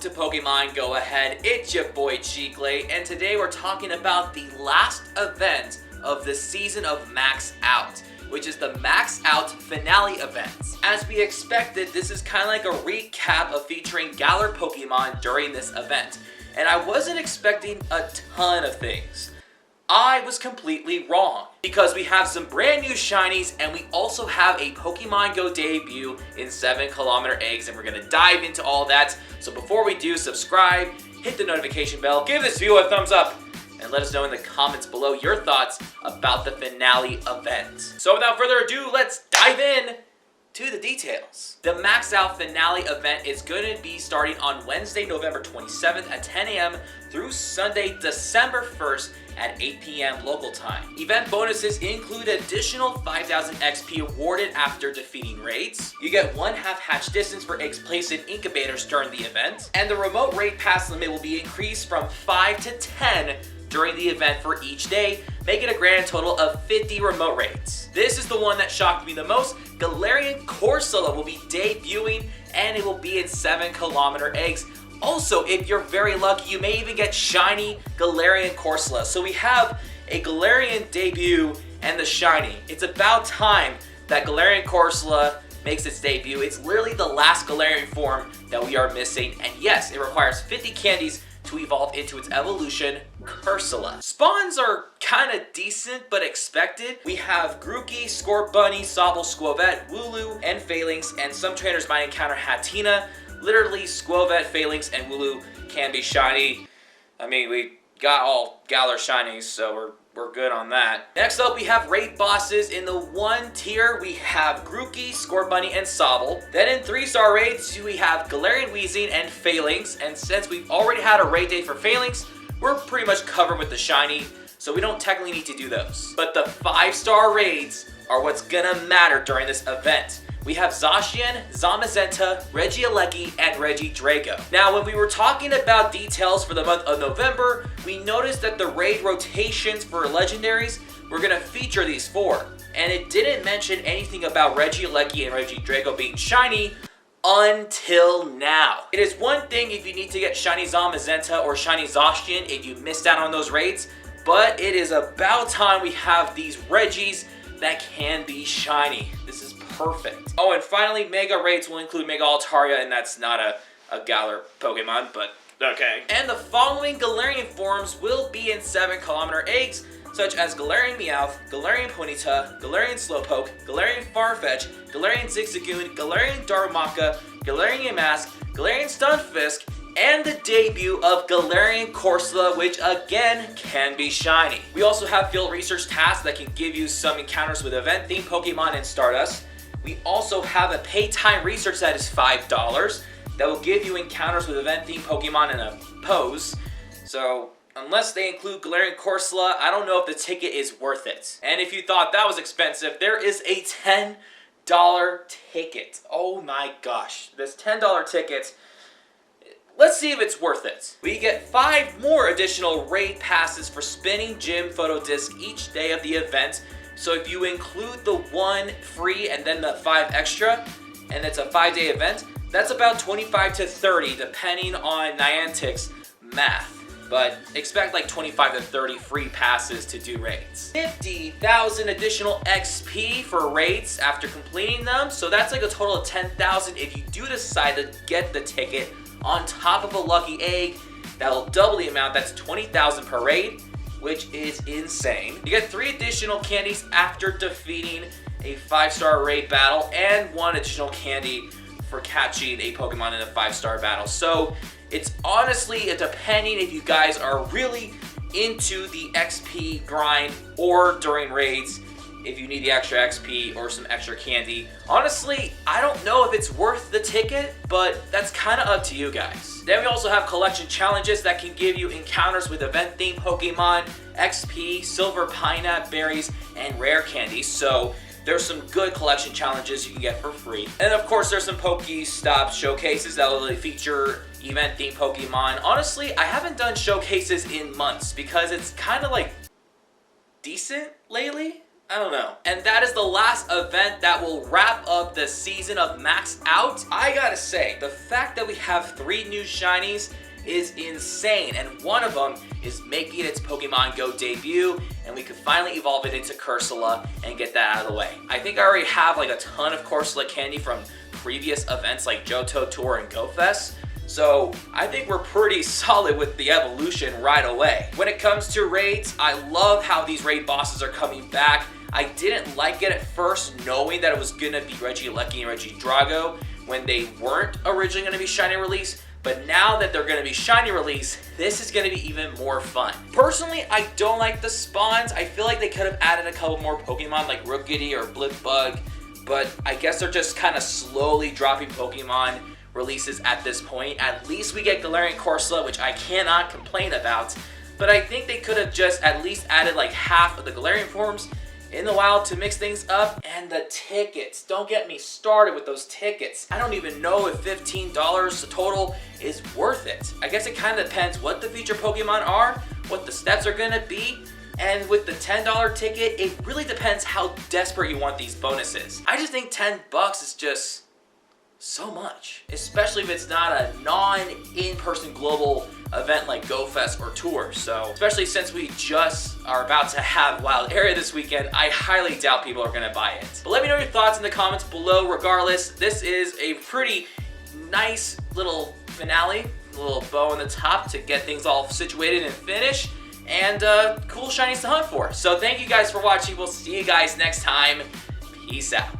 to Pokemon Go Ahead. It's your boy Cheeklate, and today we're talking about the last event of the season of Max Out, which is the Max Out finale event. As we expected, this is kind of like a recap of featuring Galar Pokemon during this event, and I wasn't expecting a ton of things. I was completely wrong, because we have some brand new shinies and we also have a Pokemon Go debut in 7km eggs, and we're going to dive into all that. So before we do, subscribe, hit the notification bell, give this video a thumbs up, and let us know in the comments below your thoughts about the finale event. So without further ado, let's dive in to the details. The Max Out finale event is going to be starting on Wednesday, November 27th at 10 a.m. through Sunday, December 1st at 8 p.m. local time. Event bonuses include additional 5,000 XP awarded after defeating raids. You get 1/2 hatch distance for eggs placed in incubators during the event. And the remote raid pass limit will be increased from 5 to 10 during the event for each day, making a grand total of 50 remote raids. This is the one that shocked me the most. Galarian Corsola will be debuting, and it will be in 7km eggs. Also, if you're very lucky, you may even get Shiny Galarian Corsola. So we have a Galarian debut and the Shiny. It's about time that Galarian Corsola makes its debut. It's literally the last Galarian form that we are missing. And yes, it requires 50 candies to evolve into its evolution, Corsola. Spawns are kind of decent, but expected. We have Grookey, Scorbunny, Sobble, Squavette, Wooloo, and Phalanx, and some trainers might encounter Hatenna. Literally, Squavette, Phalanx, and Wooloo can be shiny. I mean, we got all Galar shinies, so we're good on that. Next up, we have raid bosses. In the 1 tier, we have Grookey, Scorbunny, and Sobble. Then in 3-star raids, we have Galarian Weezing and Phalanx. And since we've already had a raid day for Phalanx, we're pretty much covered with the shiny, so we don't technically need to do those. But the 5-star raids are what's gonna matter during this event. We have Zacian, Zamazenta, Regieleki, and Regidrago. Now, when we were talking about details for the month of November, we noticed that the raid rotations for legendaries were gonna feature these 4. And it didn't mention anything about Regieleki and Regidrago being shiny until now. It is one thing if you need to get Shiny Zamazenta or Shiny Zacian if you missed out on those raids, but it is about time we have these Regis that can be shiny. This is perfect. Oh, and finally, Mega Raids will include Mega Altaria, and that's not a Galar Pokemon, but okay. And the following Galarian forms will be in 7km eggs, such as Galarian Meowth, Galarian Ponyta, Galarian Slowpoke, Galarian Farfetch, Galarian Zigzagoon, Galarian Darumaka, Galarian Yamask, Galarian Stunfisk, and the debut of Galarian Corsola, which again can be shiny. We also have field research tasks that can give you some encounters with event-themed Pokemon and Stardust. We also have a pay time research that is $5 that will give you encounters with event-themed Pokemon in a pose. So unless they include Galarian Corsola, I don't know if the ticket is worth it. And if you thought that was expensive, there is a $10 ticket. Oh my gosh, this $10 ticket. Let's see if it's worth it. We get 5 more additional raid passes for spinning gym photo disc each day of the event. So if you include the 1 free and then the 5 extra, and it's a 5-day event, that's about 25 to 30 depending on Niantic's math. But expect like 25 to 30 free passes to do raids. 50,000 additional XP for raids after completing them. So that's like a total of 10,000 if you do decide to get the ticket on top of a lucky egg. That'll double the amount. That's 20,000 per raid, which is insane. You get 3 additional candies after defeating a 5-star raid battle, and 1 additional candy for catching a Pokemon in a 5-star battle. So it's honestly depending if you guys are really into the XP grind or during raids, if you need the extra XP or some extra candy. Honestly, I don't know if it's worth the ticket, but that's kind of up to you guys. Then we also have collection challenges that can give you encounters with event-themed Pokemon, XP, silver pineapple berries, and rare candies. So there's some good collection challenges you can get for free. And of course, there's some Pokestop showcases that will feature event-themed Pokemon. Honestly, I haven't done showcases in months because it's kind of like decent lately. I don't know. And that is the last event that will wrap up the season of Max Out. I gotta say, the fact that we have 3 new shinies is insane, and one of them is making its Pokemon Go debut, and we could finally evolve it into Cursula and get that out of the way. I think I already have like a ton of Cursula candy from previous events like Johto Tour and Go Fest, so I think we're pretty solid with the evolution right away. When it comes to raids, I love how these raid bosses are coming back. I didn't like it at first, knowing that it was gonna be Regieleki and Regidrago when they weren't originally gonna be shiny release, but now that they're gonna be shiny release, this is gonna be even more fun. Personally, I don't like the spawns. I feel like they could have added a couple more Pokemon like Rookidee or Blipbug, but I guess they're just kind of slowly dropping Pokemon releases at this point. At least we get Galarian Corsola, which I cannot complain about, but I think they could have just at least added like half of the Galarian forms in the wild to mix things up. And the tickets, don't get me started with those tickets. I don't even know if $15 total is worth it. I guess it kind of depends what the feature Pokemon are, what the steps are gonna be, and with the $10 ticket, it really depends how desperate you want these bonuses. I just think $10 is just so much, especially if it's not a non-in-person global event like Go Fest or Tour. So especially since we just are about to have Wild Area this weekend, I highly doubt people are gonna buy it. But let me know your thoughts in the comments below. Regardless, this is a pretty nice little finale, a little bow on the top to get things all situated and finished, and cool shinies to hunt for. So thank you guys for watching. We'll see you guys next time. Peace out.